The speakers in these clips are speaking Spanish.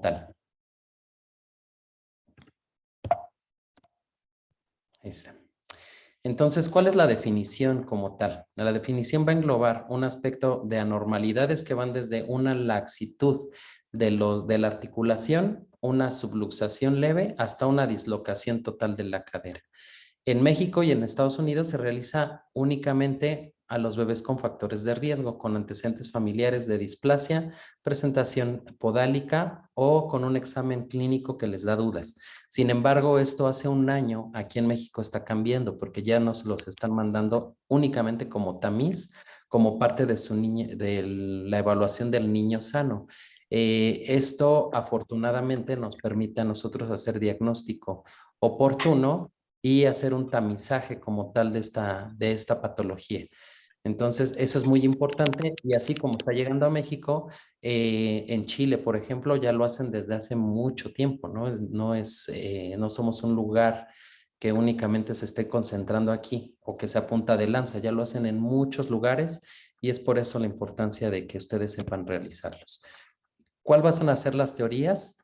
tal. Ahí está. Entonces, ¿cuál es la definición como tal? La definición va a englobar un aspecto de anormalidades que van desde una laxitud de la articulación, una subluxación leve, hasta una dislocación total de la cadera. En México y en Estados Unidos se realiza únicamente a los bebés con factores de riesgo, con antecedentes familiares de displasia, presentación podálica o con un examen clínico que les da dudas. Sin embargo, esto hace un año aquí en México está cambiando porque ya nos los están mandando únicamente como tamiz, como parte de de la evaluación del niño sano. Esto afortunadamente nos permite a nosotros hacer diagnóstico oportuno y hacer un tamizaje como tal de esta patología. Entonces, eso es muy importante y así como está llegando a México, en Chile, por ejemplo, ya lo hacen desde hace mucho tiempo, ¿no? No somos un lugar que únicamente se esté concentrando aquí o que se apunta de lanza, ya lo hacen en muchos lugares y es por eso la importancia de que ustedes sepan realizarlos. ¿Cuál van a ser las teorías?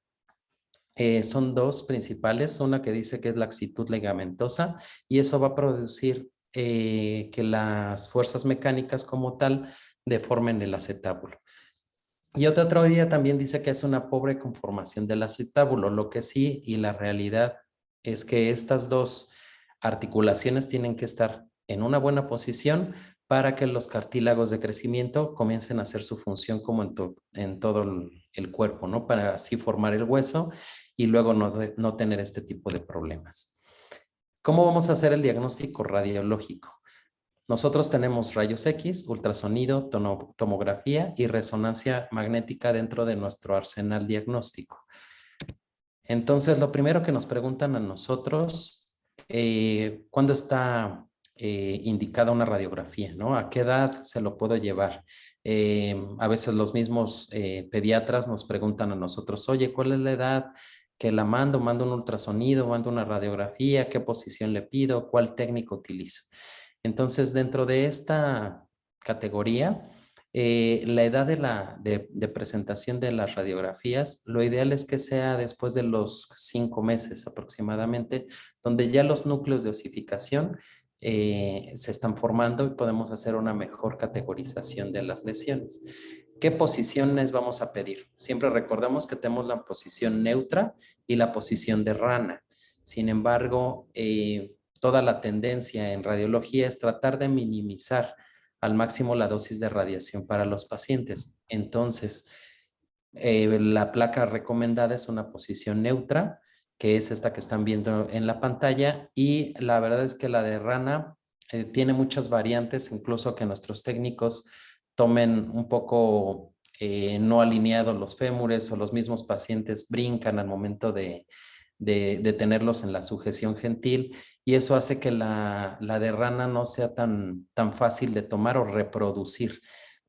Son dos principales, una que dice que es laxitud ligamentosa y eso va a producir que las fuerzas mecánicas como tal deformen el acetábulo. Y otra teoría también dice que es una pobre conformación del acetábulo, lo que sí y la realidad es que estas dos articulaciones tienen que estar en una buena posición para que los cartílagos de crecimiento comiencen a hacer su función como en todo el cuerpo, ¿no? Para así formar el hueso y luego no tener este tipo de problemas. ¿Cómo vamos a hacer el diagnóstico radiológico? Nosotros tenemos rayos X, ultrasonido, tomografía y resonancia magnética dentro de nuestro arsenal diagnóstico. Entonces, lo primero que nos preguntan a nosotros, ¿cuándo está indicada una radiografía, ¿no? ¿A qué edad se lo puedo llevar? A veces los mismos pediatras nos preguntan a nosotros, oye, ¿cuál es la edad que la mando? ¿Mando un ultrasonido? ¿Mando una radiografía? ¿Qué posición le pido? ¿Cuál técnico utilizo? Entonces, dentro de esta categoría, la edad de presentación de las radiografías, lo ideal es que sea después de los 5 meses aproximadamente, donde ya los núcleos de osificación se están formando y podemos hacer una mejor categorización de las lesiones. ¿Qué posiciones vamos a pedir? Siempre recordemos que tenemos la posición neutra y la posición de rana. Sin embargo, toda la tendencia en radiología es tratar de minimizar al máximo la dosis de radiación para los pacientes. Entonces, la placa recomendada es una posición neutra, que es esta que están viendo en la pantalla, y la verdad es que la de rana tiene muchas variantes, incluso que nuestros técnicos tomen un poco no alineados los fémures o los mismos pacientes brincan al momento de tenerlos en la sujeción gentil y eso hace que la de rana no sea tan fácil de tomar o reproducir.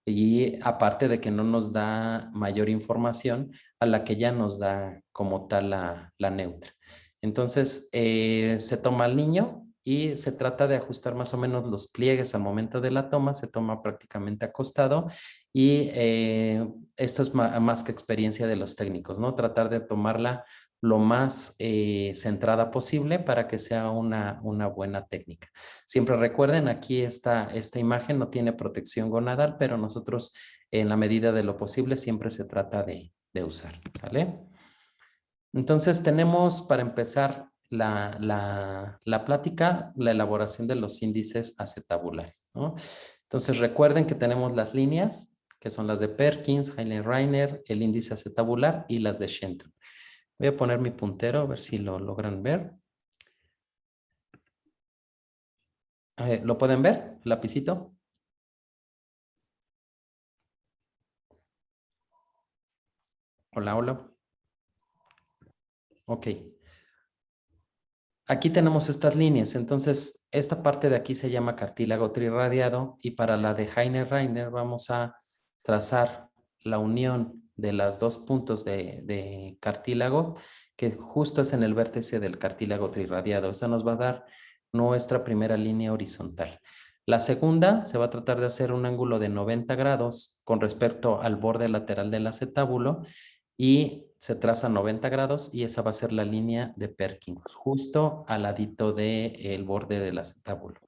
Y aparte de que no nos da mayor información a la que ya nos da como tal la neutra. Entonces, se toma al niño y se trata de ajustar más o menos los pliegues al momento de la toma, se toma prácticamente acostado y esto es más que experiencia de los técnicos, ¿no? Tratar de tomarla lo más centrada posible para que sea una buena técnica. Siempre recuerden, aquí esta imagen no tiene protección gonadal, pero nosotros en la medida de lo posible siempre se trata de usar, ¿sale? Entonces tenemos para empezar la plática, la elaboración de los índices acetabulares, ¿no? Entonces recuerden que tenemos las líneas, que son las de Perkins, Heinlein-Reiner, el índice acetabular y las de Shenton. Voy a poner mi puntero a ver si lo logran ver. ¿Lo pueden ver? ¿El lapicito? Hola, hola. Ok. Aquí tenemos estas líneas. Entonces, esta parte de aquí se llama cartílago trirradiado y para la de Heine-Reiner vamos a trazar la unión de los dos puntos de cartílago que justo es en el vértice del cartílago trirradiado. Esa nos va a dar nuestra primera línea horizontal. La segunda se va a tratar de hacer un ángulo de 90 grados con respecto al borde lateral del acetábulo y se traza 90 grados y esa va a ser la línea de Perkins, justo al ladito del borde del acetábulo.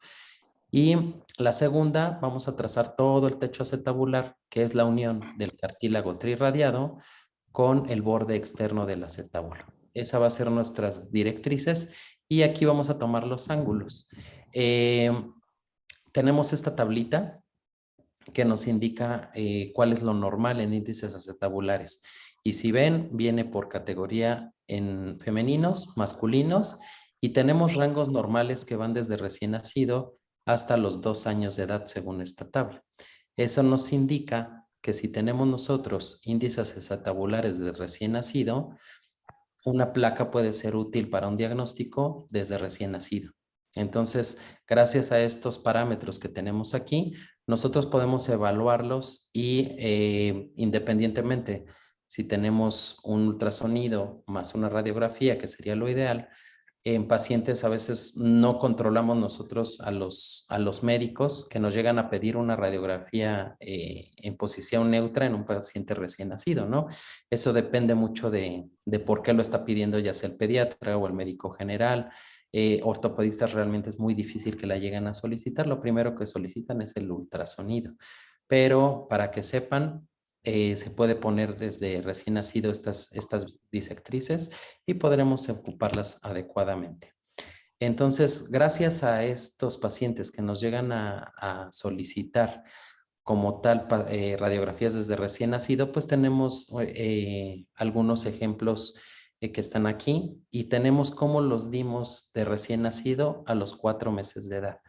Y la segunda, vamos a trazar todo el techo acetabular, que es la unión del cartílago trirradiado con el borde externo del acetábulo. Esa va a ser nuestras directrices y aquí vamos a tomar los ángulos. Tenemos esta tablita que nos indica cuál es lo normal en índices acetabulares. Y si ven, viene por categoría en femeninos, masculinos, y tenemos rangos normales que van desde recién nacido hasta los 2 años de edad según esta tabla. Eso nos indica que si tenemos nosotros índices acetabulares de recién nacido, una placa puede ser útil para un diagnóstico desde recién nacido. Entonces, gracias a estos parámetros que tenemos aquí, nosotros podemos evaluarlos y independientemente si tenemos un ultrasonido más una radiografía, que sería lo ideal, en pacientes a veces no controlamos nosotros a los médicos que nos llegan a pedir una radiografía en posición neutra en un paciente recién nacido, ¿no? Eso depende mucho de por qué lo está pidiendo ya sea el pediatra o el médico general. Ortopedistas realmente es muy difícil que la lleguen a solicitar. Lo primero que solicitan es el ultrasonido. Pero para que sepan, se puede poner desde recién nacido estas disectrices y podremos ocuparlas adecuadamente. Entonces, gracias a estos pacientes que nos llegan a solicitar como tal radiografías desde recién nacido, pues tenemos algunos ejemplos que están aquí y tenemos cómo los dimos de recién nacido a los 4 meses de edad,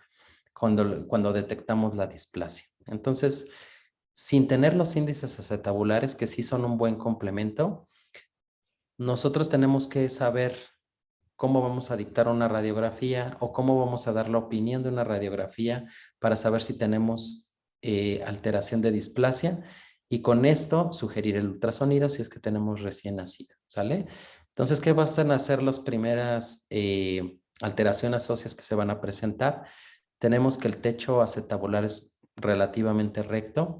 cuando detectamos la displasia. Entonces, sin tener los índices acetabulares, que sí son un buen complemento, nosotros tenemos que saber cómo vamos a dictar una radiografía o cómo vamos a dar la opinión de una radiografía para saber si tenemos alteración de displasia y con esto sugerir el ultrasonido si es que tenemos recién nacido, ¿sale? Entonces, ¿qué van a ser las primeras alteraciones óseas que se van a presentar? Tenemos que el techo acetabular es relativamente recto.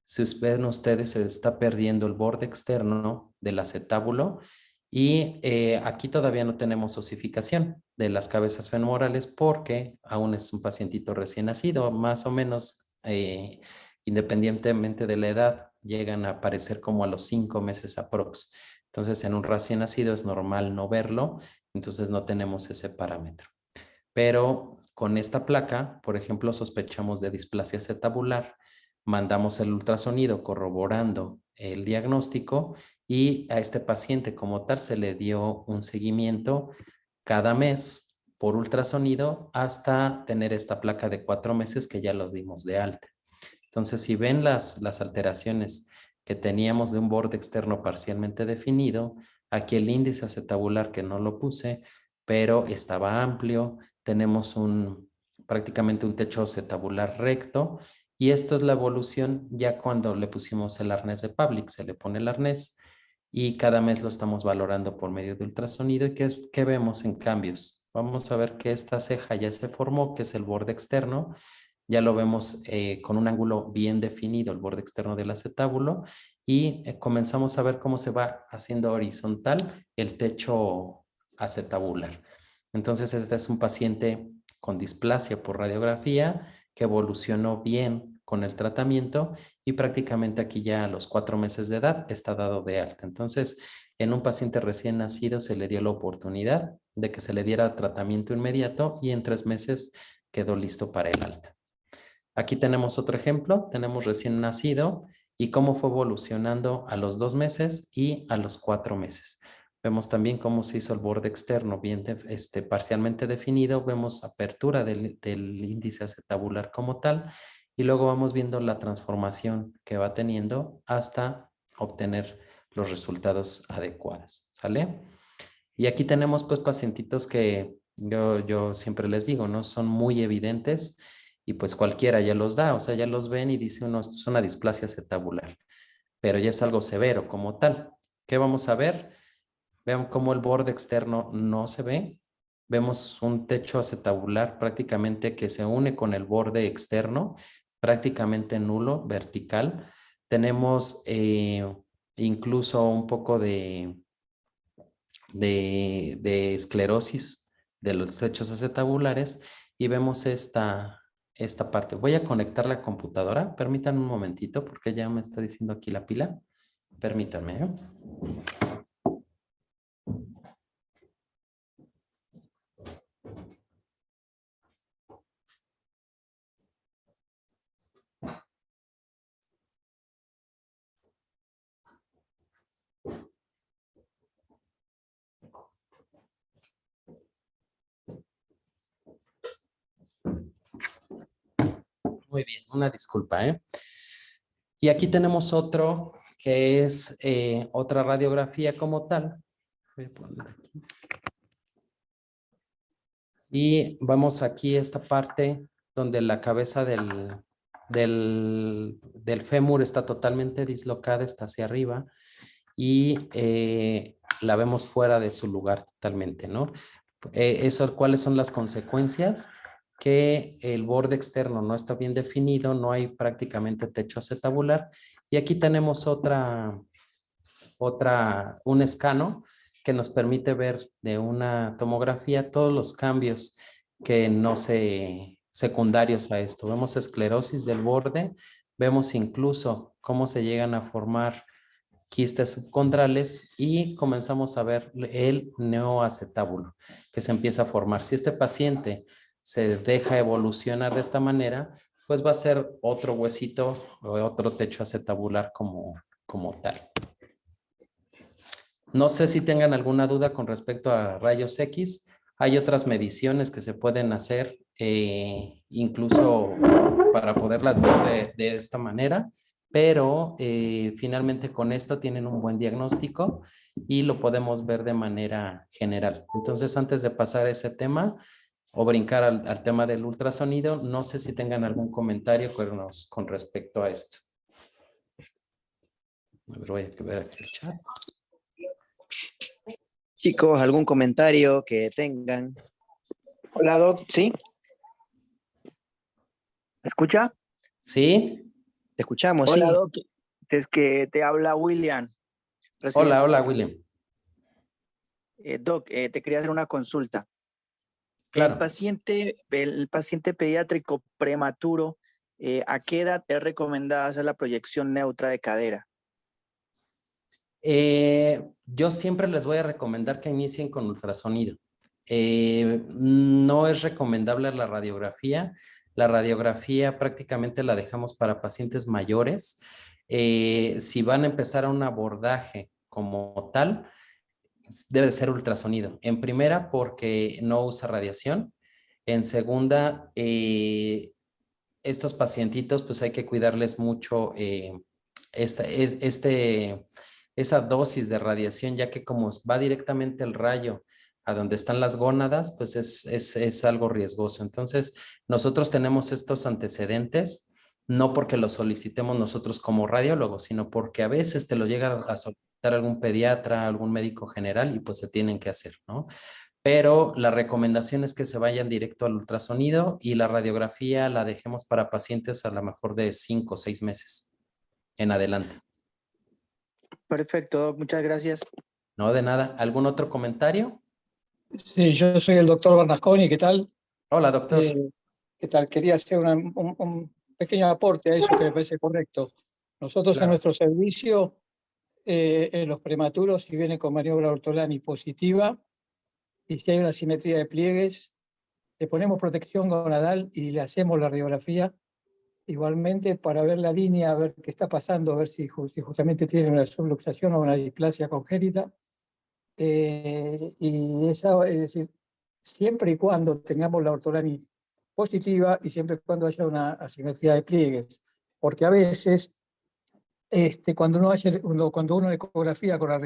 Si ven ustedes, se está perdiendo el borde externo del acetábulo y aquí todavía no tenemos osificación de las cabezas femorales porque aún es un pacientito recién nacido, más o menos independientemente de la edad, llegan a aparecer como a los 5 meses aprox. Entonces, en un recién nacido es normal no verlo, entonces no tenemos ese parámetro. Pero con esta placa, por ejemplo, sospechamos de displasia acetabular, mandamos el ultrasonido corroborando el diagnóstico y a este paciente como tal se le dio un seguimiento cada mes por ultrasonido hasta tener esta placa de 4 meses que ya lo dimos de alta. Entonces, si ven las alteraciones que teníamos de un borde externo parcialmente definido, aquí el índice acetabular que no lo puse, pero estaba amplio, tenemos prácticamente un techo acetabular recto y esto es la evolución ya cuando le pusimos el arnés de Pavlik, se le pone el arnés y cada mes lo estamos valorando por medio de ultrasonido y ¿qué vemos en cambios? Vamos a ver que esta ceja ya se formó, que es el borde externo, ya lo vemos con un ángulo bien definido, el borde externo del acetábulo, y comenzamos a ver cómo se va haciendo horizontal el techo acetabular. Entonces, este es un paciente con displasia por radiografía que evolucionó bien con el tratamiento y prácticamente aquí ya a los 4 meses de edad está dado de alta. Entonces, en un paciente recién nacido se le dio la oportunidad de que se le diera tratamiento inmediato y en 3 meses quedó listo para el alta. Aquí tenemos otro ejemplo, tenemos recién nacido y cómo fue evolucionando a los 2 meses y a los 4 meses. Vemos también cómo se hizo el borde externo bien parcialmente definido, vemos apertura del índice acetabular como tal y luego vamos viendo la transformación que va teniendo hasta obtener los resultados adecuados, ¿sale? Y aquí tenemos pues pacientitos que yo siempre les digo, ¿no? Son muy evidentes y pues cualquiera ya los da, o sea, ya los ven y dice uno, esto es una displasia acetabular, pero ya es algo severo como tal. ¿Qué vamos a ver? Vean cómo el borde externo no se ve. Vemos un techo acetabular prácticamente que se une con el borde externo, prácticamente nulo, vertical. Tenemos incluso un poco de esclerosis de los techos acetabulares y vemos esta parte. Voy a conectar la computadora. Permítanme un momentito porque ya me está diciendo aquí la pila. Permítanme, ¿eh? Muy bien, una disculpa, ¿eh? Y aquí tenemos otro que es otra radiografía como tal. Voy a poner aquí. Y vamos aquí a esta parte donde la cabeza del fémur está totalmente dislocada, está hacia arriba y la vemos fuera de su lugar totalmente, ¿no? ¿Cuáles son las consecuencias? Que el borde externo no está bien definido, no hay prácticamente techo acetabular. Y aquí tenemos un escano que nos permite ver de una tomografía todos los cambios que no se secundarios a esto. Vemos esclerosis del borde, vemos incluso cómo se llegan a formar quistes subcondrales y comenzamos a ver el neoacetábulo que se empieza a formar. Si este paciente se deja evolucionar de esta manera, pues va a ser otro huesito o otro techo acetabular como tal. No sé si tengan alguna duda con respecto a rayos X. Hay otras mediciones que se pueden hacer, incluso para poderlas ver de esta manera, pero finalmente con esto tienen un buen diagnóstico y lo podemos ver de manera general. Entonces, antes de pasar a ese tema o brincar al tema del ultrasonido, no sé si tengan algún comentario con respecto a esto. A ver, voy a ver aquí el chat. Chicos, ¿algún comentario que tengan? Hola, Doc, ¿sí? ¿Me escucha? ¿Sí? Te escuchamos, Hola, sí. Doc, es que te habla William. Hola, hola, William. Doc, te quería hacer una consulta. Claro. El paciente pediátrico prematuro, ¿a qué edad es recomendada hacer la proyección neutra de cadera? Yo siempre les voy a recomendar que inicien con ultrasonido. No es recomendable la radiografía. La radiografía prácticamente la dejamos para pacientes mayores. Si van a empezar un abordaje como tal, debe ser ultrasonido. En primera, porque no usa radiación. En segunda, estos pacientitos, pues hay que cuidarles mucho esa dosis de radiación, ya que como va directamente el rayo a donde están las gónadas, pues es algo riesgoso. Entonces, nosotros tenemos estos antecedentes, no porque los solicitemos nosotros como radiólogos, sino porque a veces te lo llega a solicitar algún pediatra, algún médico general y pues se tienen que hacer, ¿no? Pero la recomendación es que se vayan directo al ultrasonido y la radiografía la dejemos para pacientes a lo mejor de 5 o 6 meses en adelante. Perfecto, Doc, muchas gracias. No, de nada. ¿Algún otro comentario? Sí, yo soy el doctor Bernasconi, ¿qué tal? Hola, doctor. ¿Qué tal? Quería hacer un pequeño aporte a eso que me parece correcto. Nosotros Claro. en nuestro servicio, en los prematuros, si vienen con maniobra Ortolani positiva y si hay una simetría de pliegues, le ponemos protección gonadal y le hacemos la radiografía igualmente para ver la línea, a ver qué está pasando, a ver si justamente tiene una subluxación o una displasia congénita. Y esa, es decir, siempre y cuando tengamos la ortolani positiva y siempre y cuando haya una asimetría de pliegues, porque a veces cuando uno en ecografía con las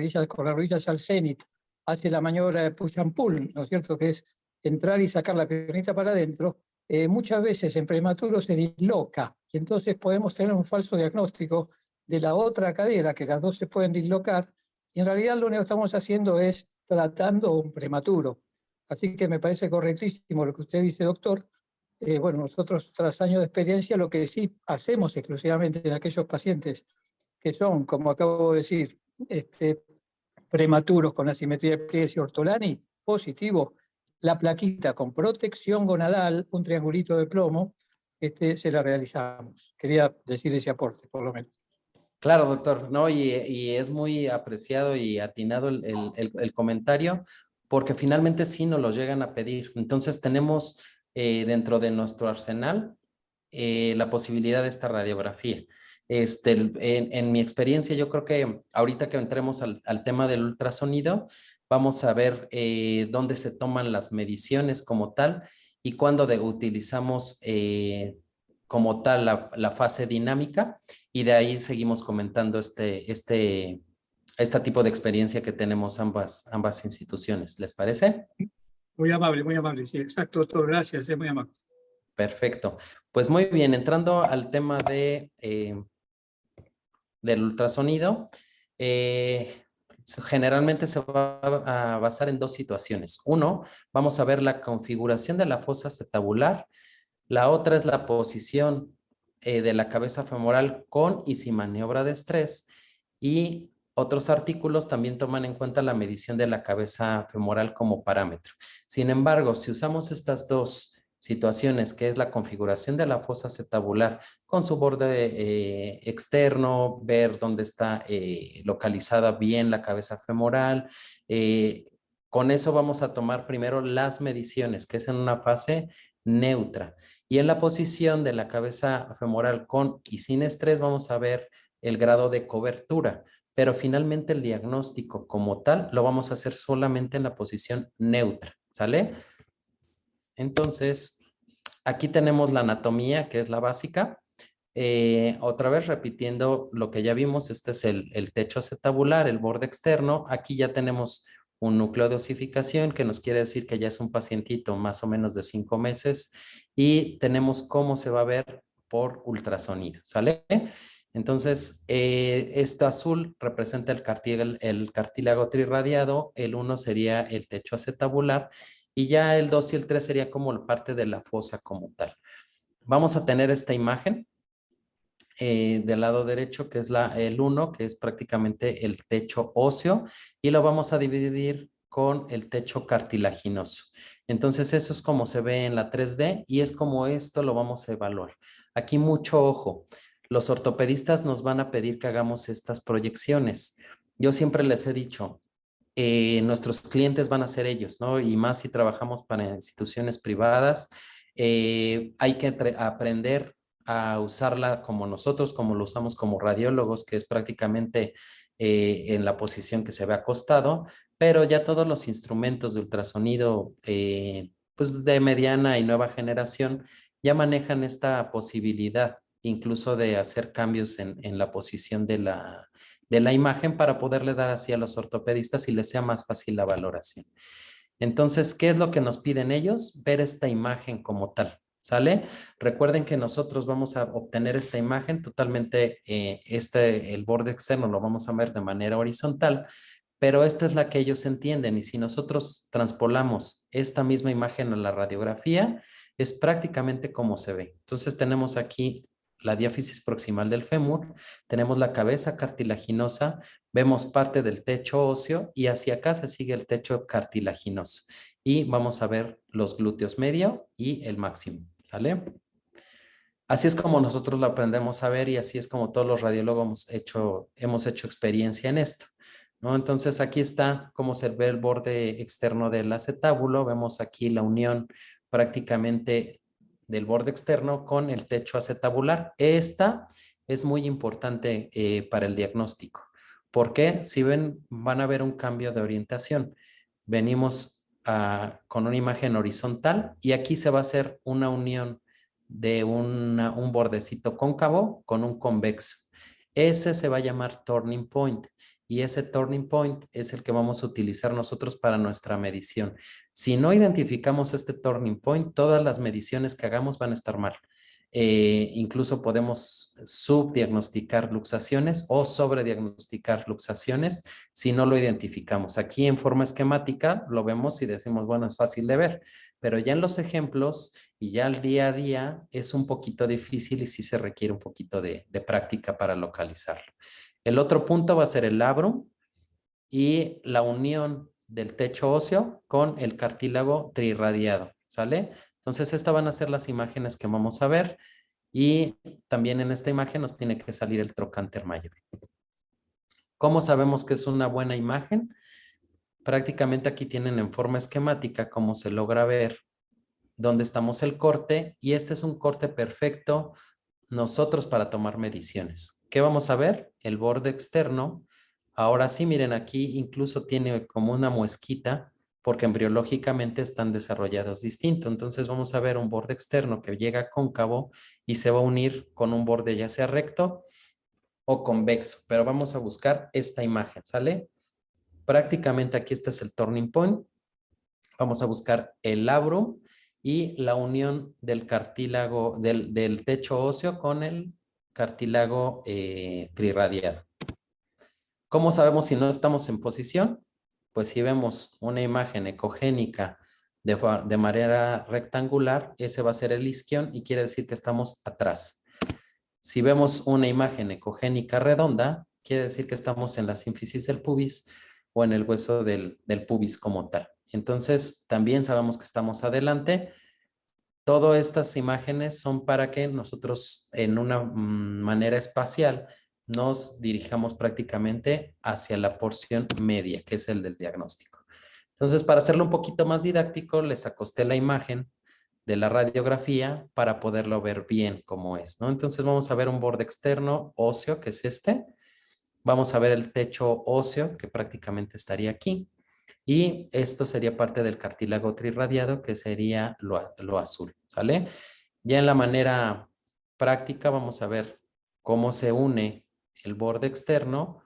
rodillas al cenit hace la maniobra de push and pull, ¿no es cierto?, que es entrar y sacar la piernita para adentro, muchas veces en prematuro se disloca y entonces podemos tener un falso diagnóstico de la otra cadera, que las dos se pueden dislocar, y en realidad lo único que estamos haciendo es tratando un prematuro. Así que me parece correctísimo lo que usted dice, doctor. Bueno, nosotros tras años de experiencia lo que sí hacemos exclusivamente en aquellos pacientes que son, como acabo de decir, prematuros con asimetría de pliegues y Ortolani, positivo. La plaquita con protección gonadal, un triangulito de plomo, se la realizamos. Quería decir ese aporte, por lo menos. Claro, doctor, no, y es muy apreciado y atinado el comentario, porque finalmente sí nos lo llegan a pedir. Entonces tenemos dentro de nuestro arsenal la posibilidad de esta radiografía. En mi experiencia, yo creo que ahorita que entremos al tema del ultrasonido, vamos a ver dónde se toman las mediciones como tal y cuándo utilizamos como tal la fase dinámica, y de ahí seguimos comentando este tipo de experiencia que tenemos ambas instituciones. ¿Les parece? Muy amable, sí, exacto, doctor, gracias, es muy amable. Perfecto. Pues muy bien, entrando al tema del ultrasonido, generalmente se va a basar en dos situaciones. Uno, vamos a ver la configuración de la fosa acetabular. La otra es la posición de la cabeza femoral con y sin maniobra de estrés. Y otros artículos también toman en cuenta la medición de la cabeza femoral como parámetro. Sin embargo, si usamos estas dos situaciones, que es la configuración de la fosa acetabular con su borde externo, ver dónde está localizada bien la cabeza femoral, con eso vamos a tomar primero las mediciones, que es en una fase neutra. Y en la posición de la cabeza femoral con y sin estrés vamos a ver el grado de cobertura, pero finalmente el diagnóstico como tal lo vamos a hacer solamente en la posición neutra, ¿sale? Entonces, aquí tenemos la anatomía, que es la básica. Otra vez repitiendo lo que ya vimos, este es el techo acetabular, el borde externo. Aquí ya tenemos un núcleo de osificación, que nos quiere decir que ya es un pacientito más o menos de 5 meses, y tenemos cómo se va a ver por ultrasonido, ¿sale? Entonces, esto azul representa el cartílago trirradiado, el 1 sería el techo acetabular, y ya el 2 y el 3 sería como parte de la fosa como tal. Vamos a tener esta imagen del lado derecho, que es el 1, que es prácticamente el techo óseo, y lo vamos a dividir con el techo cartilaginoso. Entonces eso es como se ve en la 3D y es como esto lo vamos a evaluar. Aquí mucho ojo, los ortopedistas nos van a pedir que hagamos estas proyecciones. Yo siempre les he dicho, nuestros clientes van a ser ellos, ¿no? Y más si trabajamos para instituciones privadas, hay que aprender a usarla como nosotros, como lo usamos como radiólogos, que es prácticamente en la posición que se ve acostado, pero ya todos los instrumentos de ultrasonido, pues de mediana y nueva generación, ya manejan esta posibilidad, incluso de hacer cambios en la posición de la imagen para poderle dar así a los ortopedistas y les sea más fácil la valoración. Entonces, ¿qué es lo que nos piden ellos? Ver esta imagen como tal, ¿sale? Recuerden que nosotros vamos a obtener esta imagen totalmente, el borde externo lo vamos a ver de manera horizontal, pero esta es la que ellos entienden, y si nosotros transpolamos esta misma imagen a la radiografía, es prácticamente como se ve. Entonces tenemos aquí la diáfisis proximal del fémur, tenemos la cabeza cartilaginosa, vemos parte del techo óseo y hacia acá se sigue el techo cartilaginoso. Y vamos a ver los glúteos medio y el máximo, ¿sale? Así es como nosotros lo aprendemos a ver y así es como todos los radiólogos hemos hecho experiencia en esto, ¿no? Entonces aquí está cómo se ve el borde externo del acetábulo. Vemos aquí la unión prácticamente del borde externo con el techo acetabular. Esta es muy importante para el diagnóstico, porque si ven, van a ver un cambio de orientación. Venimos con una imagen horizontal y aquí se va a hacer una unión de un bordecito cóncavo con un convexo. Ese se va a llamar turning point y ese turning point es el que vamos a utilizar nosotros para nuestra medición. Si no identificamos este turning point, todas las mediciones que hagamos van a estar mal. Incluso podemos subdiagnosticar luxaciones o sobrediagnosticar luxaciones si no lo identificamos. Aquí en forma esquemática lo vemos y decimos, bueno, es fácil de ver, pero ya en los ejemplos y ya al día a día es un poquito difícil y sí se requiere un poquito de práctica para localizarlo. El otro punto va a ser el labrum. y la unión del techo óseo con el cartílago trirradiado, ¿sale? Entonces, estas van a ser las imágenes que vamos a ver y también en esta imagen nos tiene que salir el trocánter mayor. ¿Cómo sabemos que es una buena imagen? Prácticamente aquí tienen en forma esquemática cómo se logra ver dónde estamos el corte y este es un corte perfecto nosotros para tomar mediciones. ¿Qué vamos a ver? El borde externo. Ahora sí, miren, aquí incluso tiene como una muesquita porque embriológicamente están desarrollados distinto. Entonces vamos a ver un borde externo que llega cóncavo y se va a unir con un borde ya sea recto o convexo, pero vamos a buscar esta imagen, ¿sale? Prácticamente aquí este es el turning point. Vamos a buscar el labrum y la unión del cartílago, del techo óseo con el cartílago trirradiado. ¿Cómo sabemos si no estamos en posición? Pues si vemos una imagen ecogénica de manera rectangular, ese va a ser el isquion y quiere decir que estamos atrás. Si vemos una imagen ecogénica redonda, quiere decir que estamos en la sínfisis del pubis o en el hueso del pubis como tal. Entonces, también sabemos que estamos adelante. Todas estas imágenes son para que nosotros en una manera espacial nos dirijamos prácticamente hacia la porción media, que es el del diagnóstico. Entonces, para hacerlo un poquito más didáctico, les acosté la imagen de la radiografía para poderlo ver bien cómo es, ¿no? Entonces vamos a ver un borde externo óseo, que es este. Vamos a ver el techo óseo, que prácticamente estaría aquí. Y esto sería parte del cartílago trirradiado, que sería lo azul, ¿sale? Ya en la manera práctica vamos a ver cómo se une el borde externo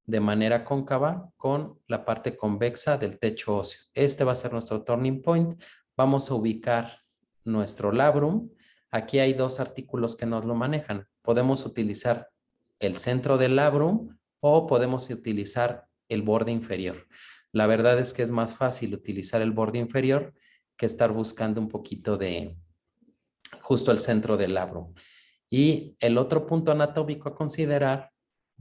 de manera cóncava con la parte convexa del techo óseo. Este va a ser nuestro turning point. Vamos a ubicar nuestro labrum. Aquí hay dos artículos que nos lo manejan. Podemos utilizar el centro del labrum o podemos utilizar el borde inferior. La verdad es que es más fácil utilizar el borde inferior que estar buscando un poquito de justo el centro del labrum. Y el otro punto anatómico a considerar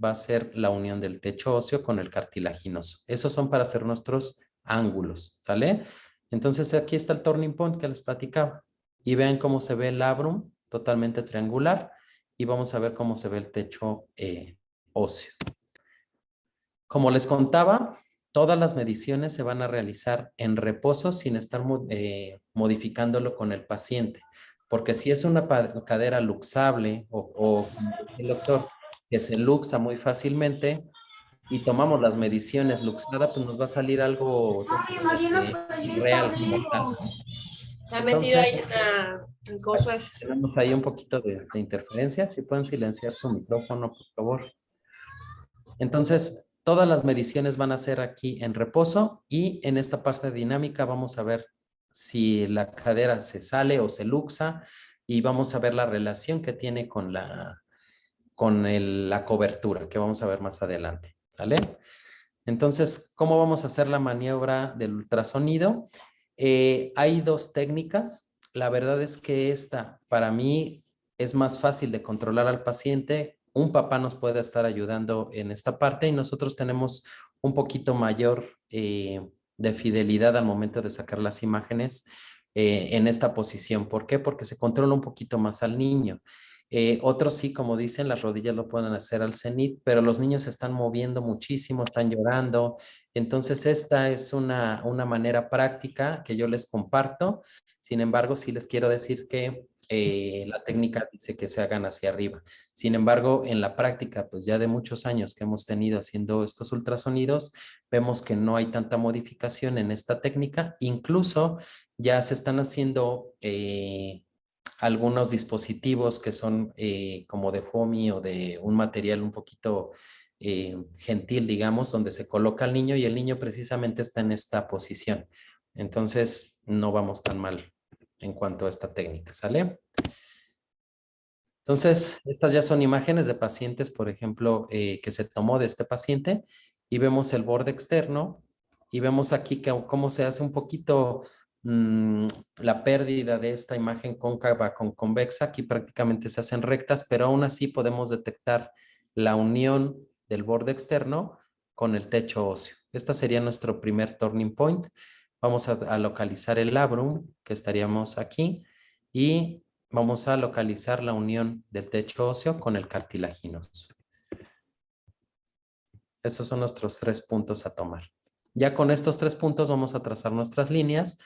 va a ser la unión del techo óseo con el cartilaginoso. Esos son para hacer nuestros ángulos, ¿sale? Entonces aquí está el turning point que les platicaba. Y vean cómo se ve el labrum totalmente triangular y vamos a ver cómo se ve el techo óseo. Como les contaba, todas las mediciones se van a realizar en reposo sin estar modificándolo con el paciente. Porque si es una cadera luxable o como dice el doctor, que se luxa muy fácilmente y tomamos las mediciones luxada, pues nos va a salir algo real como tal, ¿no? Se ha metido ahí Entonces, el coso ese. tenemos ahí un poquito de interferencia. Si pueden silenciar su micrófono, por favor. Entonces, todas las mediciones van a ser aquí en reposo y en esta parte dinámica vamos a ver si la cadera se sale o se luxa y vamos a ver la relación que tiene con la cobertura, que vamos a ver más adelante, ¿sale? Entonces, ¿cómo vamos a hacer la maniobra del ultrasonido? Hay dos técnicas. La verdad es que esta, para mí, es más fácil de controlar al paciente. Un papá nos puede estar ayudando en esta parte y nosotros tenemos un poquito mayor de fidelidad al momento de sacar las imágenes en esta posición. ¿Por qué? Porque se controla un poquito más al niño. Otros sí, como dicen, las rodillas lo pueden hacer al cenit, pero los niños se están moviendo muchísimo, están llorando. Entonces, esta es una manera práctica que yo les comparto. Sin embargo, sí les quiero decir que la técnica dice que se hagan hacia arriba. Sin embargo, en la práctica, pues ya de muchos años que hemos tenido haciendo estos ultrasonidos, vemos que no hay tanta modificación en esta técnica. Incluso ya se están haciendo algunos dispositivos que son como de foamy o de un material un poquito gentil, digamos, donde se coloca al niño y el niño precisamente está en esta posición. Entonces, no vamos tan mal en cuanto a esta técnica, ¿sale? Entonces, estas ya son imágenes de pacientes, por ejemplo, que se tomó de este paciente y vemos el borde externo y vemos aquí que, cómo se hace un poquito la pérdida de esta imagen cóncava con convexa. Aquí prácticamente se hacen rectas, pero aún así podemos detectar la unión del borde externo con el techo óseo. Este sería nuestro primer turning point. Vamos a localizar el labrum, que estaríamos aquí, y vamos a localizar la unión del techo óseo con el cartilaginoso. Esos son nuestros 3 puntos a tomar. Ya con estos 3 puntos vamos a trazar nuestras líneas.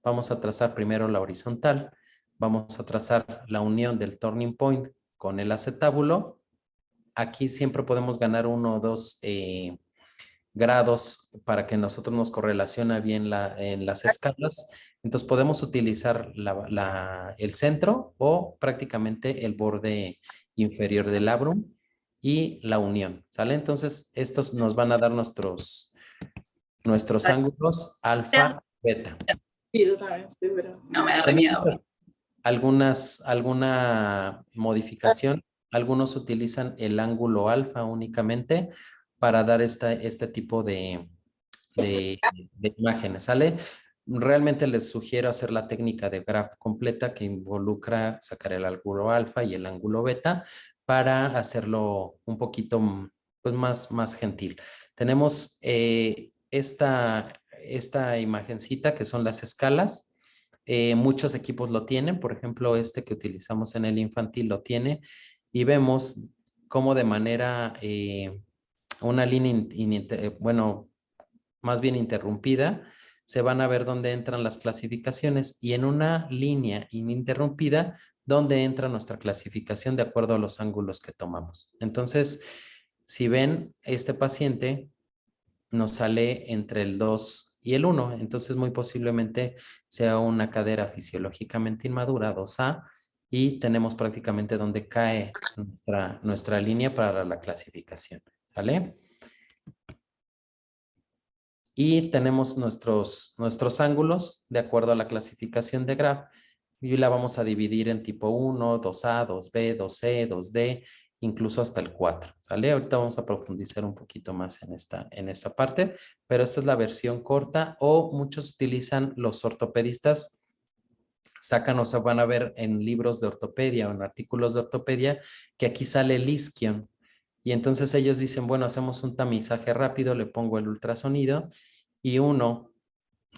Vamos a trazar primero la horizontal. Vamos a trazar la unión del turning point con el acetábulo. Aquí siempre podemos ganar 1 o 2 grados para que nosotros nos correlaciona bien en las escalas. Entonces podemos utilizar el centro o prácticamente el borde inferior del labrum y la unión, ¿sale? Entonces estos nos van a dar nuestros ángulos alfa, beta. Sí, yo también estoy, pero no me da re miedo. ¿Alguna modificación? Algunos utilizan el ángulo alfa únicamente para dar este tipo de imágenes, ¿sale? Realmente les sugiero hacer la técnica de graph completa que involucra sacar el ángulo alfa y el ángulo beta para hacerlo un poquito pues, más gentil. Tenemos esta imagencita que son las escalas. Muchos equipos lo tienen, por ejemplo, este que utilizamos en el infantil lo tiene y vemos cómo de manera, una línea, bueno, más bien interrumpida, se van a ver dónde entran las clasificaciones y en una línea ininterrumpida, dónde entra nuestra clasificación de acuerdo a los ángulos que tomamos. Entonces, si ven, este paciente nos sale entre el 2 y el 1, entonces muy posiblemente sea una cadera fisiológicamente inmadura, 2A, y tenemos prácticamente donde cae nuestra línea para la clasificación, ¿sale? Y tenemos nuestros ángulos de acuerdo a la clasificación de graph y la vamos a dividir en tipo 1, 2A, 2B, 2C, 2D, incluso hasta el 4, ¿sale? Ahorita vamos a profundizar un poquito más en esta parte, pero esta es la versión corta o muchos utilizan los ortopedistas, sacan o sea, van a ver en libros de ortopedia o en artículos de ortopedia que aquí sale el isquion. Y entonces ellos dicen, bueno, hacemos un tamizaje rápido, le pongo el ultrasonido y uno,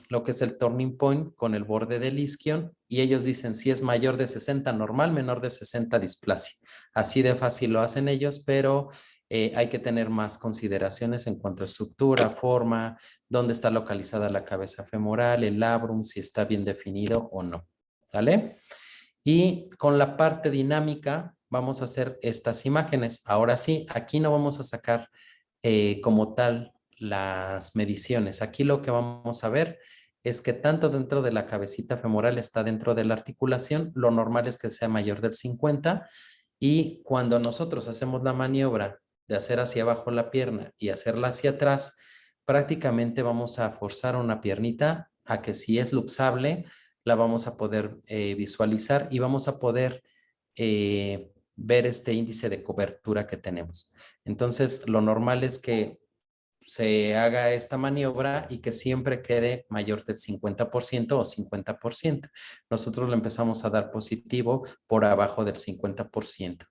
lo que es el turning point con el borde del isquion, y ellos dicen si es mayor de 60 normal, menor de 60 displasia. Así de fácil lo hacen ellos, pero hay que tener más consideraciones en cuanto a estructura, forma, dónde está localizada la cabeza femoral, el labrum, si está bien definido o no. ¿Sale? Y con la parte dinámica vamos a hacer estas imágenes. Ahora sí, aquí no vamos a sacar como tal las mediciones. Aquí lo que vamos a ver es que tanto dentro de la cabecita femoral está dentro de la articulación, lo normal es que sea mayor del 50 y cuando nosotros hacemos la maniobra de hacer hacia abajo la pierna y hacerla hacia atrás, prácticamente vamos a forzar una piernita a que si es luxable, la vamos a poder visualizar y vamos a poder ver este índice de cobertura que tenemos. Entonces, lo normal es que se haga esta maniobra y que siempre quede mayor del 50% o 50%. Nosotros le empezamos a dar positivo por abajo del 50%.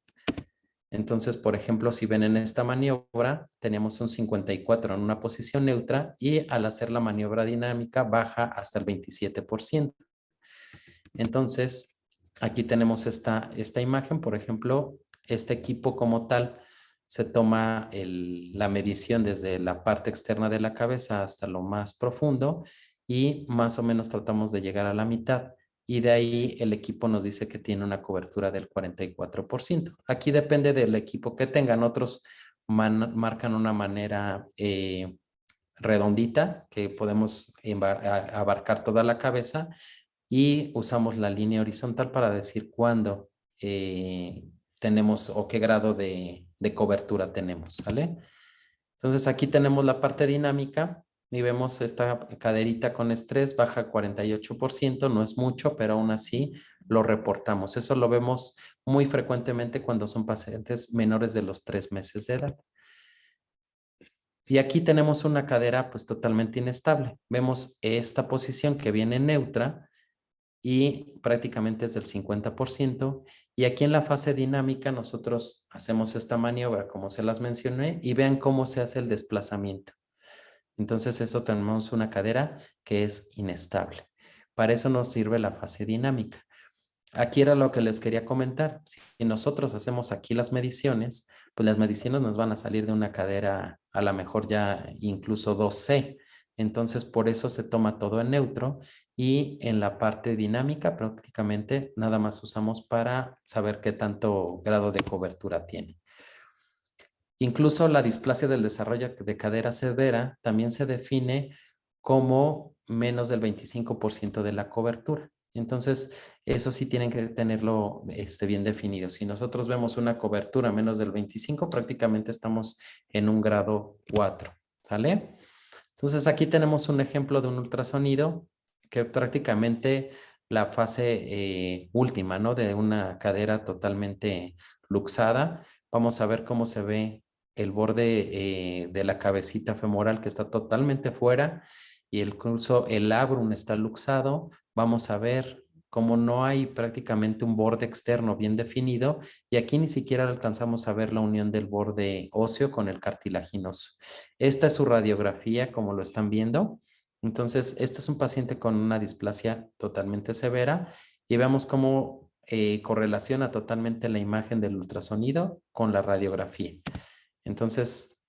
Entonces, por ejemplo, si ven en esta maniobra, tenemos un 54 en una posición neutra y al hacer la maniobra dinámica baja hasta el 27%. Entonces, aquí tenemos esta imagen, por ejemplo, este equipo como tal se toma la medición desde la parte externa de la cabeza hasta lo más profundo y más o menos tratamos de llegar a la mitad y de ahí el equipo nos dice que tiene una cobertura del 44%. Aquí depende del equipo que tengan, otros marcan una manera redondita que podemos abarcar toda la cabeza y usamos la línea horizontal para decir cuándo tenemos o qué grado de cobertura tenemos, ¿sale? Entonces aquí tenemos la parte dinámica y vemos esta caderita con estrés baja 48%, no es mucho, pero aún así lo reportamos. Eso lo vemos muy frecuentemente cuando son pacientes menores de los 3 meses de edad. Y aquí tenemos una cadera pues totalmente inestable. Vemos esta posición que viene neutra y prácticamente es del 50%. Y aquí en la fase dinámica nosotros hacemos esta maniobra como se las mencioné y vean cómo se hace el desplazamiento. Entonces esto tenemos una cadera que es inestable. Para eso nos sirve la fase dinámica. Aquí era lo que les quería comentar. Si nosotros hacemos aquí las mediciones, pues las mediciones nos van a salir de una cadera a lo mejor ya incluso 2C. Entonces por eso se toma todo en neutro y en la parte dinámica prácticamente nada más usamos para saber qué tanto grado de cobertura tiene. Incluso la displasia del desarrollo de cadera severa también se define como menos del 25% de la cobertura. Entonces, eso sí tienen que tenerlo bien definido. Si nosotros vemos una cobertura menos del 25, prácticamente estamos en un grado 4, ¿sale? Entonces, aquí tenemos un ejemplo de un ultrasonido que prácticamente la fase última, ¿no? De una cadera totalmente luxada. Vamos a ver cómo se ve el borde de la cabecita femoral que está totalmente fuera y incluso el labrum está luxado. Vamos a ver cómo no hay prácticamente un borde externo bien definido y aquí ni siquiera alcanzamos a ver la unión del borde óseo con el cartilaginoso. Esta es su radiografía, como lo están viendo. Entonces, este es un paciente con una displasia totalmente severa y veamos cómo correlaciona totalmente la imagen del ultrasonido con la radiografía. Entonces,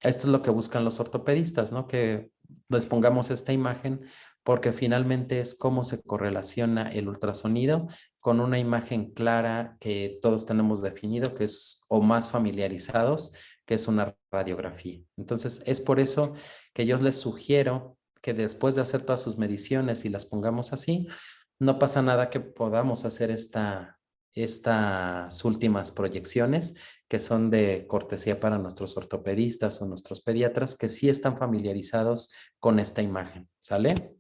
esto es lo que buscan los ortopedistas, ¿no? Que les pongamos esta imagen porque finalmente es cómo se correlaciona el ultrasonido con una imagen clara que todos tenemos definido, que es o más familiarizados, que es una radiografía. Entonces, es por eso que yo les sugiero que después de hacer todas sus mediciones y las pongamos así, no pasa nada que podamos hacer estas últimas proyecciones que son de cortesía para nuestros ortopedistas o nuestros pediatras que sí están familiarizados con esta imagen, ¿sale?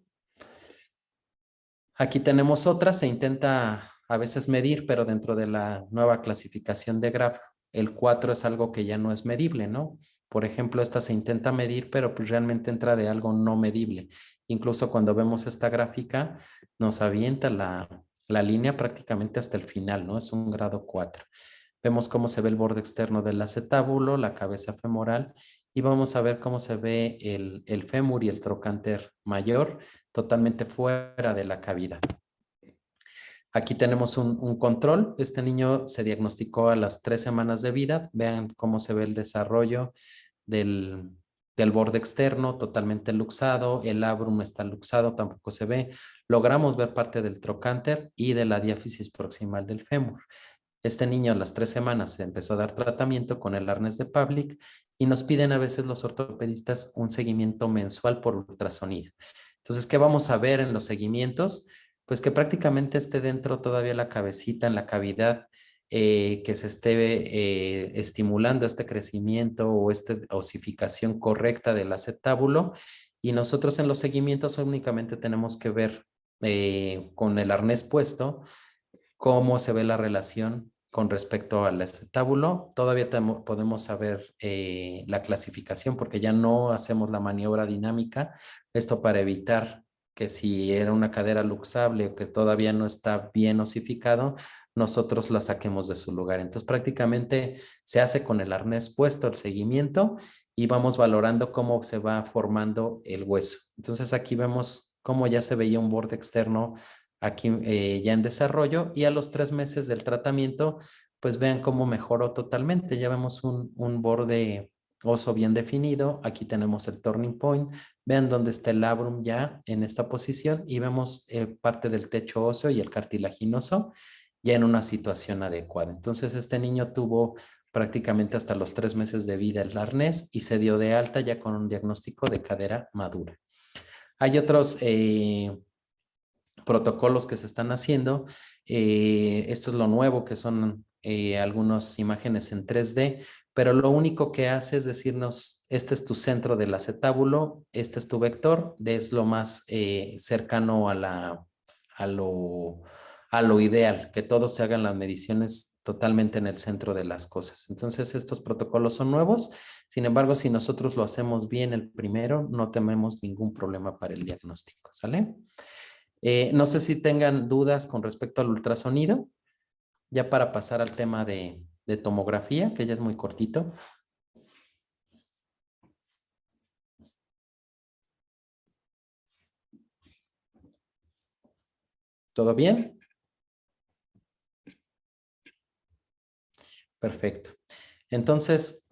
Aquí tenemos otra, se intenta a veces medir, pero dentro de la nueva clasificación de Graf, el 4 es algo que ya no es medible, ¿no? Por ejemplo, esta se intenta medir, pero pues realmente entra de algo no medible. Incluso cuando vemos esta gráfica, nos avienta la línea prácticamente hasta el final, ¿no? Es un grado 4. Vemos cómo se ve el borde externo del acetábulo, la cabeza femoral y vamos a ver cómo se ve el fémur y el trocánter mayor totalmente fuera de la cavidad. Aquí tenemos un control. Este niño se diagnosticó a las 3 semanas de vida. Vean cómo se ve el desarrollo del borde externo totalmente luxado. El labrum está luxado, tampoco se ve. Logramos ver parte del trocánter y de la diáfisis proximal del fémur. Este niño a las 3 semanas se empezó a dar tratamiento con el arnés de Pavlik y nos piden a veces los ortopedistas un seguimiento mensual por ultrasonido. Entonces, ¿qué vamos a ver en los seguimientos? Pues que prácticamente esté dentro todavía la cabecita en la cavidad, que se esté estimulando este crecimiento o esta osificación correcta del acetábulo. Y nosotros en los seguimientos únicamente tenemos que ver con el arnés puesto cómo se ve la relación con respecto al acetábulo. Todavía podemos saber la clasificación porque ya no hacemos la maniobra dinámica. Esto para evitar que si era una cadera luxable o que todavía no está bien osificado, nosotros la saquemos de su lugar. Entonces prácticamente se hace con el arnés puesto el seguimiento y vamos valorando cómo se va formando el hueso. Entonces aquí vemos cómo ya se veía un borde externo aquí ya en desarrollo y a los 3 meses del tratamiento, pues vean cómo mejoró totalmente. Ya vemos un borde oso bien definido. Aquí tenemos el turning point. Vean dónde está el labrum ya en esta posición y vemos parte del techo óseo y el cartilaginoso ya en una situación adecuada. Entonces este niño tuvo prácticamente hasta los 3 meses de vida el arnés y se dio de alta ya con un diagnóstico de cadera madura. Hay otros protocolos que se están haciendo. Esto es lo nuevo, que son algunas imágenes en 3D, pero lo único que hace es decirnos, este es tu centro del acetábulo, este es tu vector, es lo más cercano a lo ideal, que todos se hagan las mediciones totalmente en el centro de las cosas. Entonces, estos protocolos son nuevos. Sin embargo, si nosotros lo hacemos bien el primero, no tenemos ningún problema para el diagnóstico, ¿sale? No sé si tengan dudas con respecto al ultrasonido, ya para pasar al tema de tomografía, que ya es muy cortito. ¿Todo bien? Perfecto. Entonces,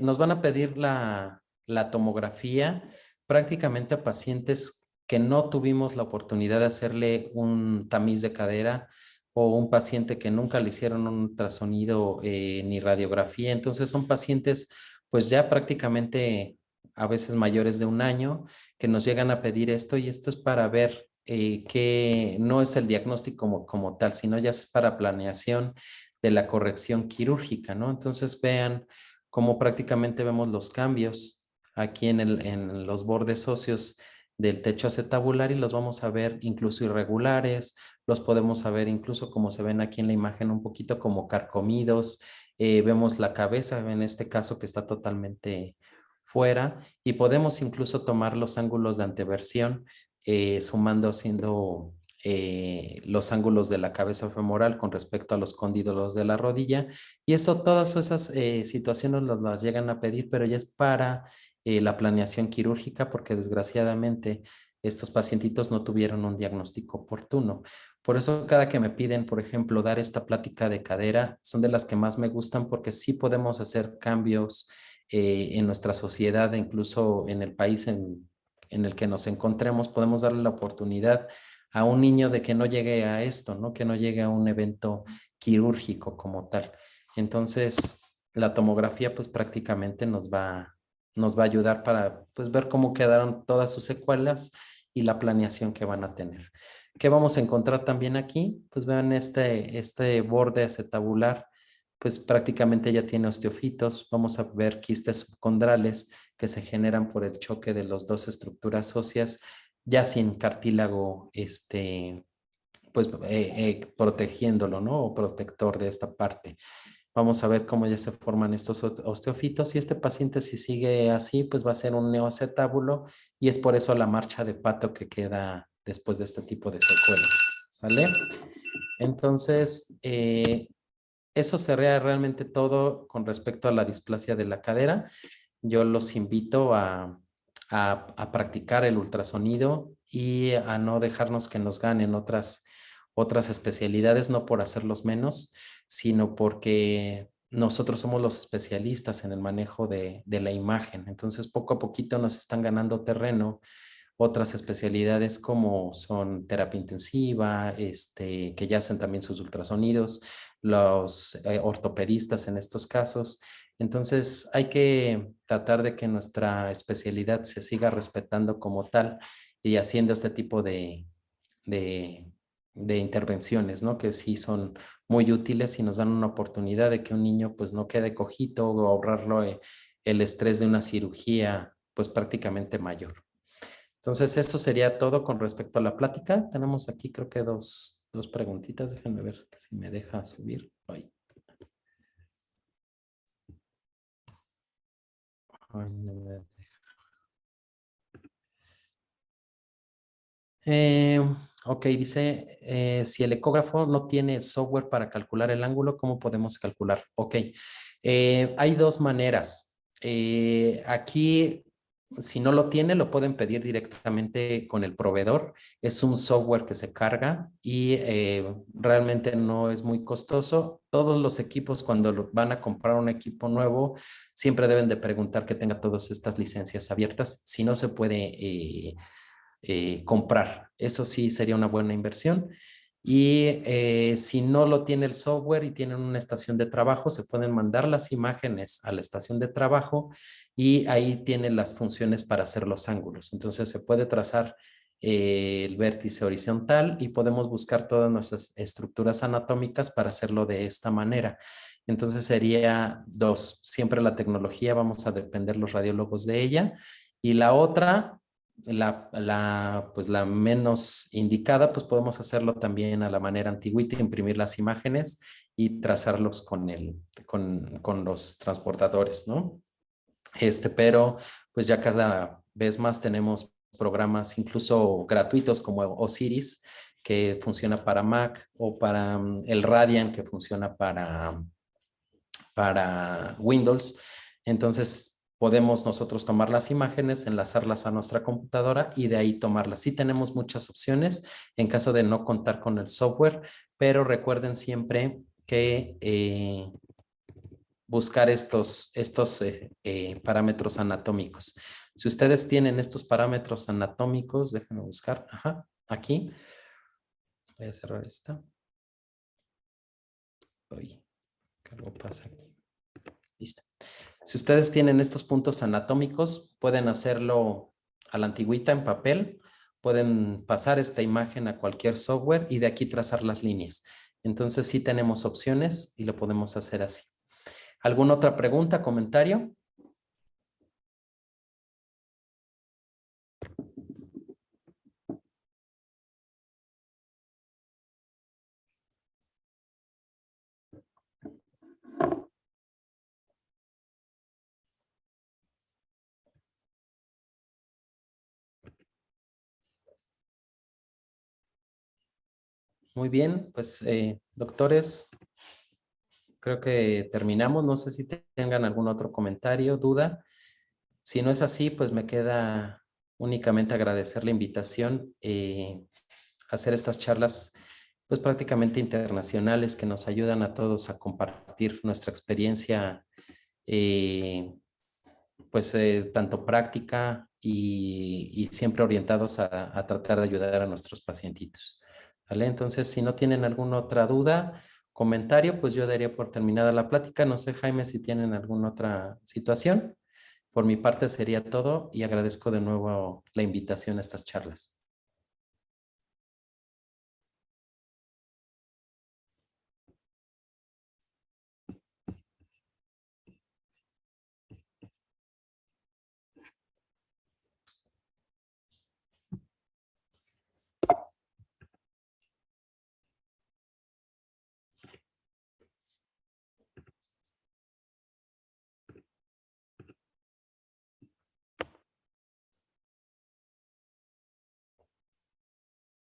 nos van a pedir la tomografía prácticamente a pacientes que no tuvimos la oportunidad de hacerle un tamiz de cadera o un paciente que nunca le hicieron un ultrasonido ni radiografía. Entonces, son pacientes pues ya prácticamente a veces mayores de 1 año que nos llegan a pedir esto y esto es para ver que no es el diagnóstico como tal, sino ya es para planeación de la corrección quirúrgica, ¿no? Entonces vean cómo prácticamente vemos los cambios aquí en los bordes óseos del techo acetabular y los vamos a ver incluso irregulares, los podemos saber incluso como se ven aquí en la imagen un poquito como carcomidos, vemos la cabeza en este caso que está totalmente fuera y podemos incluso tomar los ángulos de anteversión sumando haciendo los ángulos de la cabeza femoral con respecto a los cóndilos de la rodilla. Y eso, todas esas situaciones las llegan a pedir, pero ya es para la planeación quirúrgica, porque desgraciadamente estos pacientitos no tuvieron un diagnóstico oportuno. Por eso cada que me piden, por ejemplo, dar esta plática de cadera, son de las que más me gustan porque sí podemos hacer cambios en nuestra sociedad, incluso en el país en el que nos encontremos, podemos darle la oportunidad a un niño de que no llegue a esto, ¿no? Que no llegue a un evento quirúrgico como tal. Entonces, la tomografía pues prácticamente nos va a ayudar para pues ver cómo quedaron todas sus secuelas y la planeación que van a tener. ¿Qué vamos a encontrar también aquí? Pues vean este borde acetabular, pues prácticamente ya tiene osteofitos. Vamos a ver quistes subcondrales que se generan por el choque de las dos estructuras óseas ya sin cartílago, pues protegiéndolo, ¿no? O protector de esta parte. Vamos a ver cómo ya se forman estos osteofitos y este paciente si sigue así, pues va a ser un neoacetábulo y es por eso la marcha de pato que queda después de este tipo de secuelas, ¿sale? Entonces, eso sería realmente todo con respecto a la displasia de la cadera. Yo los invito a practicar el ultrasonido y a no dejarnos que nos ganen otras especialidades, no por hacerlos menos, sino porque nosotros somos los especialistas en el manejo de la imagen. Entonces, poco a poquito nos están ganando terreno otras especialidades como son terapia intensiva, que ya hacen también sus ultrasonidos, los ortopedistas en estos casos. Entonces hay que tratar de que nuestra especialidad se siga respetando como tal y haciendo este tipo de, de intervenciones, ¿no? Que sí son muy útiles y nos dan una oportunidad de que un niño pues no quede cojito o ahorrarlo el estrés de una cirugía pues prácticamente mayor. Entonces, eso sería todo con respecto a la plática. Tenemos aquí creo que dos preguntitas. Déjenme ver si me deja subir. Ay. Ay, no me deja. Ok, dice, si el ecógrafo no tiene software para calcular el ángulo, ¿cómo podemos calcular? Ok, hay dos maneras. Aquí, si no lo tiene, lo pueden pedir directamente con el proveedor. Es un software que se carga y realmente no es muy costoso. Todos los equipos, cuando van a comprar un equipo nuevo, siempre deben de preguntar que tenga todas estas licencias abiertas. Si no, se puede comprar. Eso sí sería una buena inversión. Y si no lo tiene el software y tienen una estación de trabajo, se pueden mandar las imágenes a la estación de trabajo y ahí tienen las funciones para hacer los ángulos. Entonces se puede trazar el vértice horizontal y podemos buscar todas nuestras estructuras anatómicas para hacerlo de esta manera. Entonces sería dos, siempre la tecnología, vamos a depender los radiólogos de ella. Y la otra, pues la menos indicada, pues podemos hacerlo también a la manera antigüita, imprimir las imágenes y trazarlos con los transportadores, ¿no? Pero pues ya cada vez más tenemos programas incluso gratuitos como Osiris, que funciona para Mac, o para el Radian, que funciona para Windows. Entonces podemos nosotros tomar las imágenes, enlazarlas a nuestra computadora y de ahí tomarlas. Sí tenemos muchas opciones en caso de no contar con el software, pero recuerden siempre que buscar estos parámetros anatómicos. Si ustedes tienen estos parámetros anatómicos, déjenme buscar, aquí. Voy a cerrar esta. Uy, algo pasa aquí. Listo. Si ustedes tienen estos puntos anatómicos, pueden hacerlo a la antigüita en papel, pueden pasar esta imagen a cualquier software y de aquí trazar las líneas. Entonces sí tenemos opciones y lo podemos hacer así. ¿Alguna otra pregunta, comentario? Muy bien, pues doctores, creo que terminamos. No sé si tengan algún otro comentario, duda. Si no es así, pues me queda únicamente agradecer la invitación a hacer estas charlas pues prácticamente internacionales que nos ayudan a todos a compartir nuestra experiencia tanto práctica y siempre orientados a tratar de ayudar a nuestros pacientitos. ¿Vale? Entonces, si no tienen alguna otra duda, comentario, pues yo daría por terminada la plática. No sé, Jaime, si tienen alguna otra situación. Por mi parte sería todo y agradezco de nuevo la invitación a estas charlas.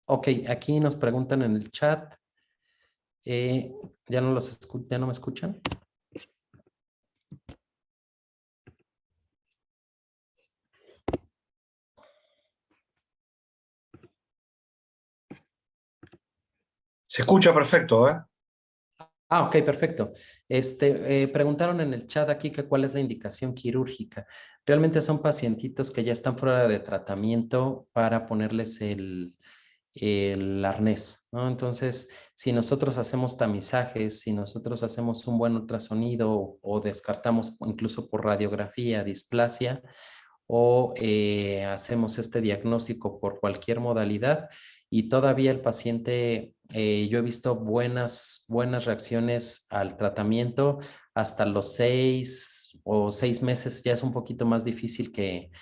Ok, aquí nos preguntan en el chat. ¿Ya no me escuchan? Se escucha perfecto, ¿eh? Ok, perfecto. Preguntaron en el chat aquí que cuál es la indicación quirúrgica. Realmente son pacientitos que ya están fuera de tratamiento para ponerles el arnés, ¿no? Entonces, si nosotros hacemos tamizajes, si nosotros hacemos un buen ultrasonido o descartamos incluso por radiografía displasia o hacemos este diagnóstico por cualquier modalidad y todavía el paciente, yo he visto buenas reacciones al tratamiento hasta los 6 meses, ya es un poquito más difícil que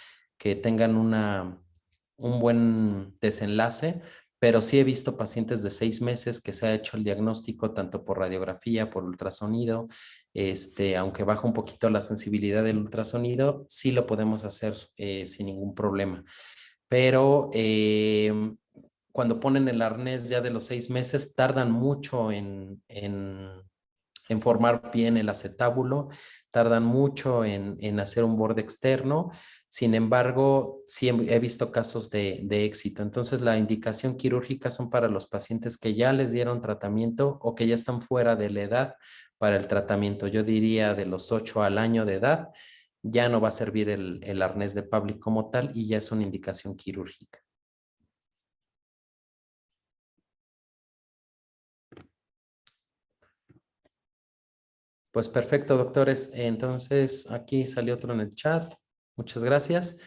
tengan un buen desenlace, pero sí he visto pacientes de 6 meses que se ha hecho el diagnóstico tanto por radiografía, por ultrasonido, aunque baja un poquito la sensibilidad del ultrasonido, sí lo podemos hacer sin ningún problema. Pero cuando ponen el arnés ya de los 6 meses, tardan mucho en formar bien el acetábulo, tardan mucho en hacer un borde externo. Sin embargo, sí he visto casos de éxito. Entonces, la indicación quirúrgica son para los pacientes que ya les dieron tratamiento o que ya están fuera de la edad para el tratamiento. Yo diría de los 8 al año de edad, ya no va a servir el arnés de Pavlik como tal y ya es una indicación quirúrgica. Pues perfecto, doctores. Entonces, aquí salió otro en el chat. Muchas gracias.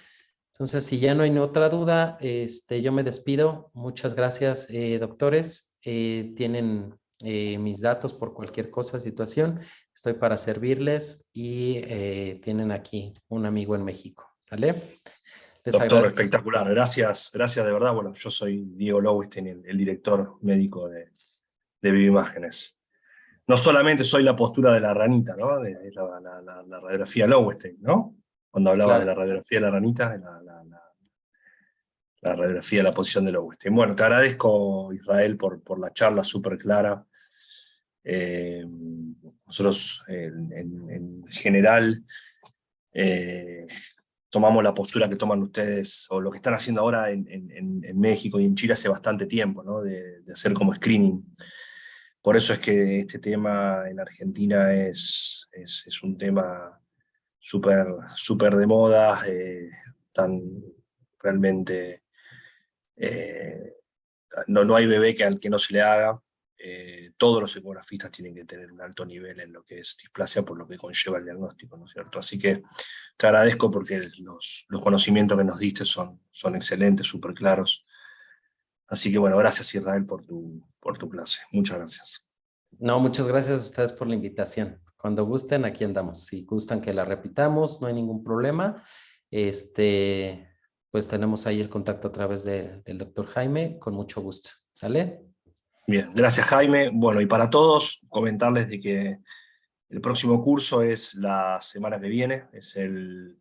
Entonces, si ya no hay otra duda, yo me despido. Muchas gracias, doctores. Tienen mis datos por cualquier cosa, situación. Estoy para servirles y tienen aquí un amigo en México. ¿Sale? Les Doctor, agradezco. espectacular. Gracias de verdad. Bueno, yo soy Diego Lowenstein, el director médico de Bioimágenes. No solamente soy la postura de la ranita, ¿no? De la radiografía Lowenstein, ¿no? Cuando hablaba de la Claro. radiografía de la ranita, la radiografía de la posición de Lowenstein. Bueno, te agradezco, Israel, por la charla súper clara. Nosotros, en general, tomamos la postura que toman ustedes, o lo que están haciendo ahora en México y en Chile hace bastante tiempo, ¿no? De hacer como screening. Por eso es que este tema en Argentina es un tema súper de moda, tan realmente... no hay bebé al que no se le haga. Todos los ecografistas tienen que tener un alto nivel en lo que es displasia, por lo que conlleva el diagnóstico, ¿no es cierto? Así que te agradezco porque los conocimientos que nos diste son excelentes, súper claros. Así que bueno, gracias, Israel, por tu clase. Muchas gracias. No, muchas gracias a ustedes por la invitación. Cuando gusten, aquí andamos. Si gustan que la repitamos, no hay ningún problema. Pues tenemos ahí el contacto a través del doctor Jaime, con mucho gusto. ¿Sale? Bien, gracias, Jaime. Bueno, y para todos, comentarles de que el próximo curso es la semana que viene, es el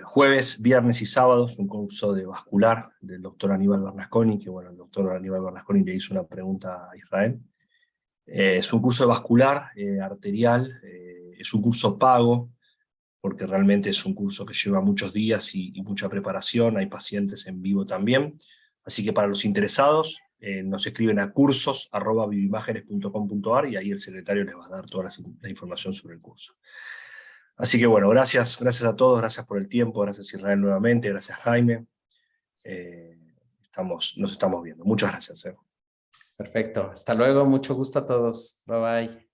jueves, viernes y sábados, un curso de vascular del doctor Aníbal Bernasconi, que bueno, el doctor Aníbal Bernasconi le hizo una pregunta a Israel. Es un curso de vascular, arterial, es un curso pago, porque realmente es un curso que lleva muchos días y mucha preparación, hay pacientes en vivo también, así que para los interesados, nos escriben a cursos@bioimágenes.com.ar y ahí el secretario les va a dar toda la información sobre el curso. Así que bueno, gracias a todos, gracias por el tiempo, gracias Israel nuevamente, gracias Jaime. Nos estamos viendo. Muchas gracias. Perfecto. Hasta luego. Mucho gusto a todos. Bye bye.